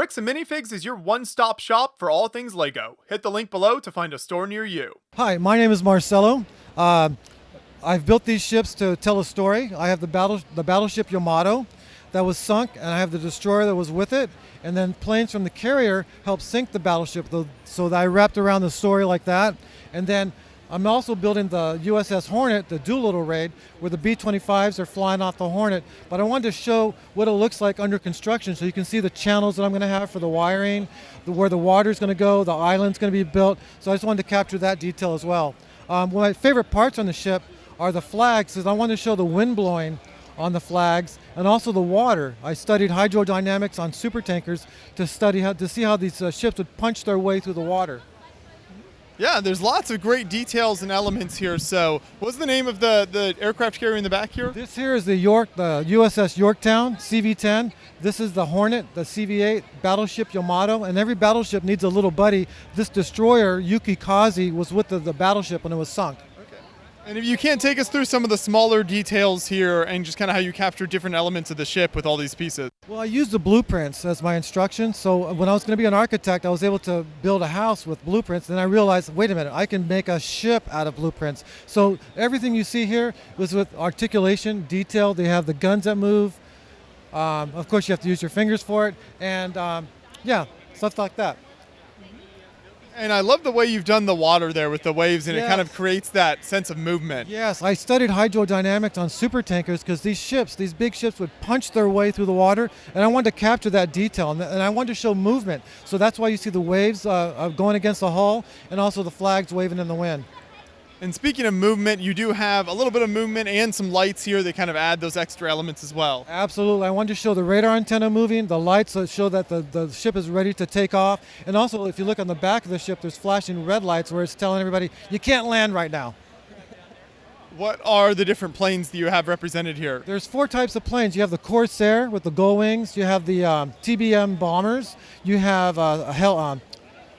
Bricks and Minifigs is your one-stop shop for all things LEGO. Hit the link below to find a store near you. Hi, my name is Marcello. I've built these ships to tell a story. I have the battleship Yamato that was sunk, and I have the destroyer that was with it, and then planes from the carrier helped sink the battleship, so that I wrapped around the story like that. And then I'm also building the USS Hornet, the Doolittle raid, where the B-25s are flying off the Hornet. But I wanted to show what it looks like under construction, so you can see the channels that I'm going to have for the wiring, where the water's going to go, the island's going to be built. So I just wanted to capture that detail as well. One of my favorite parts on the ship are the flags, because I wanted to show the wind blowing on the flags and also the water. I studied hydrodynamics on supertankers to see how these ships would punch their way through the water. Yeah, there's lots of great details and elements here. So, what's the name of the aircraft carrier in the back here? This here is the USS Yorktown, CV-10. This is the Hornet, the CV-8, Battleship Yamato, and every battleship needs a little buddy. This destroyer, Yukikaze, was with the battleship when it was sunk. And if you can't take us through some of the smaller details here and just kind of how you capture different elements of the ship with all these pieces. Well, I used the blueprints as my instructions. So when I was going to be an architect, I was able to build a house with blueprints. Then I realized, wait a minute, I can make a ship out of blueprints. So everything you see here was with articulation, detail. They have the guns that move. Of course, you have to use your fingers for it. And yeah, stuff like that. And I love the way you've done the water there with the waves, and Yes. It kind of creates that sense of movement. Yes, I studied hydrodynamics on supertankers because these big ships would punch their way through the water, and I wanted to capture that detail, and I wanted to show movement. So that's why you see the waves going against the hull, and also the flags waving in the wind. And speaking of movement, you do have a little bit of movement and some lights here that kind of add those extra elements as well. Absolutely. I wanted to show the radar antenna moving, the lights that show that the ship is ready to take off. And also, if you look on the back of the ship, there's flashing red lights where it's telling everybody, you can't land right now. What are the different planes that you have represented here? There's 4 types of planes. You have the Corsair with the gull wings. You have the TBM bombers. You have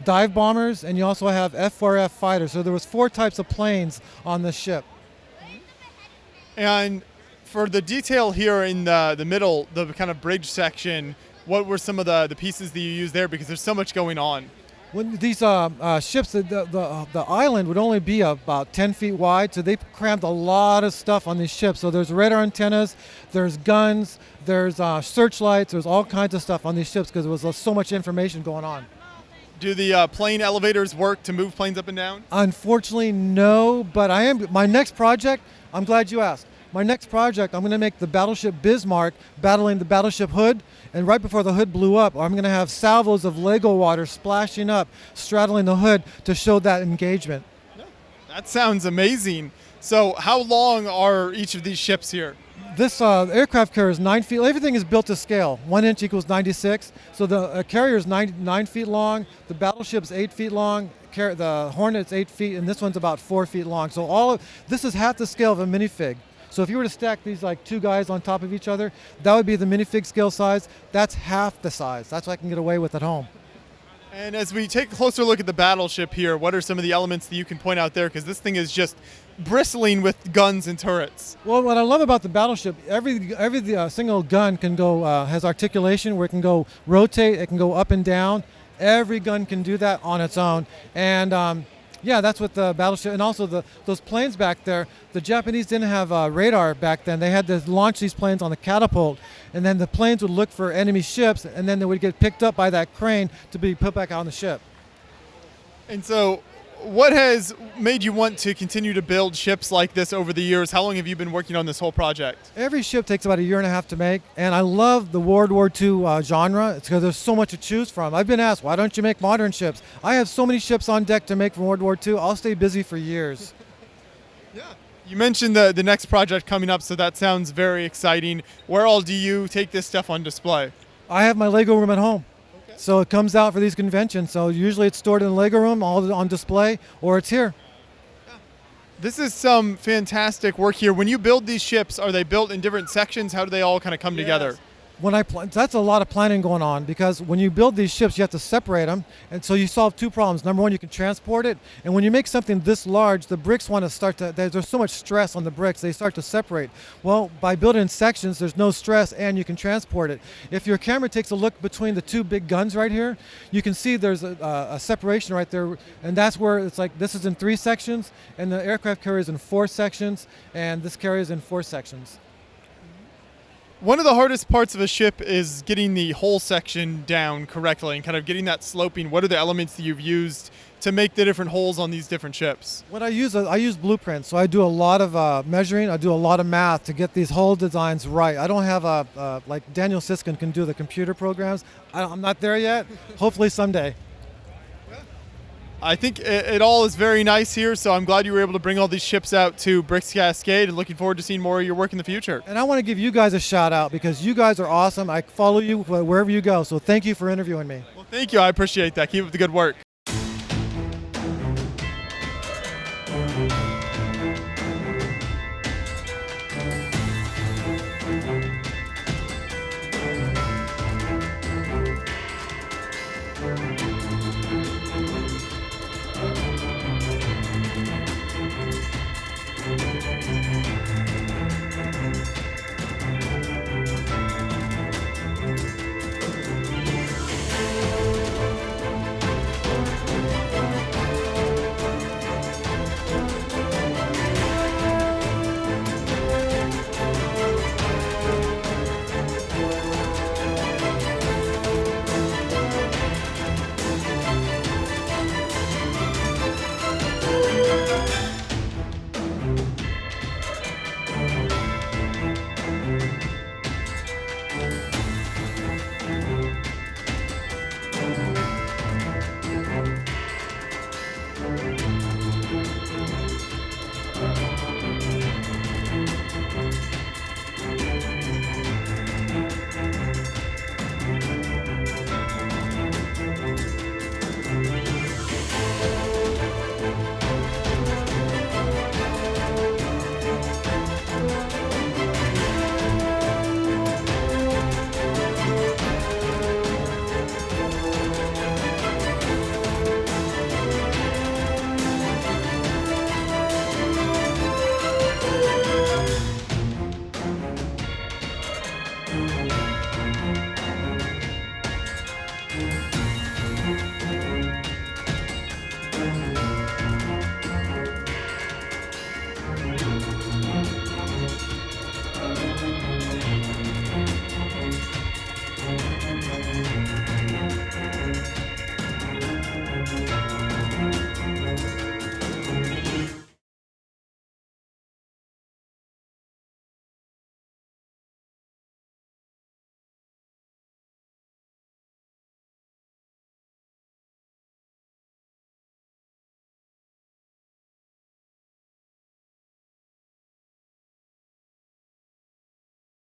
dive bombers, and you also have F4F fighters. So there was 4 types of planes on this ship. And for the detail here in the middle, the kind of bridge section, what were some of the pieces that you used there? Because there's so much going on. When these ships, the island would only be about 10 feet wide, so they crammed a lot of stuff on these ships. So there's radar antennas, there's guns, there's searchlights, there's all kinds of stuff on these ships because there was so much information going on. Do the plane elevators work to move planes up and down? Unfortunately, no, but my next project, I'm glad you asked. My next project, I'm going to make the battleship Bismarck battling the battleship Hood, and right before the Hood blew up, I'm going to have salvos of Lego water splashing up, straddling the Hood to show that engagement. Yeah, that sounds amazing. So how long are each of these ships here? This aircraft carrier is 9 feet. Everything is built to scale. 1 inch equals 96. So the carrier is 9 feet long. The battleship's 8 feet long. The Hornet's 8 feet, and this one's about 4 feet long. So this is half the scale of a minifig. So if you were to stack these like 2 guys on top of each other, that would be the minifig scale size. That's half the size. That's what I can get away with at home. And as we take a closer look at the battleship here, what are some of the elements that you can point out there? Because this thing is just bristling with guns and turrets. Well, what I love about the battleship, every single gun can go has articulation where it can go rotate, it can go up and down. Every gun can do that on its own, and yeah, that's what the battleship. And also those planes back there. The Japanese didn't have radar back then. They had to launch these planes on the catapult, and then the planes would look for enemy ships, and then they would get picked up by that crane to be put back on the ship. And so, what has made you want to continue to build ships like this over the years? How long have you been working on this whole project? Every ship takes about 1.5 years to make, and I love the World War II genre. It's because there's so much to choose from. I've been asked, why don't you make modern ships? I have so many ships on deck to make from World War II. I'll stay busy for years. Yeah. You mentioned the next project coming up, so that sounds very exciting. Where all do you take this stuff on display? I have my Lego room at home. So it comes out for these conventions. So usually it's stored in the Lego room, all on display, or it's here. This is some fantastic work here. When you build these ships, are they built in different sections? How do they all kind of come together? That's a lot of planning going on, because when you build these ships, you have to separate them, and so you solve two problems. Number one, you can transport it, and when you make something this large, the bricks want to there's so much stress on the bricks, they start to separate. Well, by building in sections, there's no stress, and you can transport it. If your camera takes a look between the two big guns right here, you can see there's a separation right there, and that's where it's like this is in 3 sections, and the aircraft carrier is in 4 sections, and this carrier is in 4 sections. One of the hardest parts of a ship is getting the whole section down correctly and kind of getting that sloping. What are the elements that you've used to make the different holes on these different ships? What I use blueprints. So I do a lot of measuring. I do a lot of math to get these whole designs right. I don't have like Daniel Siskin can do the computer programs. I'm not there yet. Hopefully someday. I think it all is very nice here, so I'm glad you were able to bring all these ships out to Bricks Cascade, and looking forward to seeing more of your work in the future. And I want to give you guys a shout out, because you guys are awesome. I follow you wherever you go, so thank you for interviewing me. Well, thank you. I appreciate that. Keep up the good work.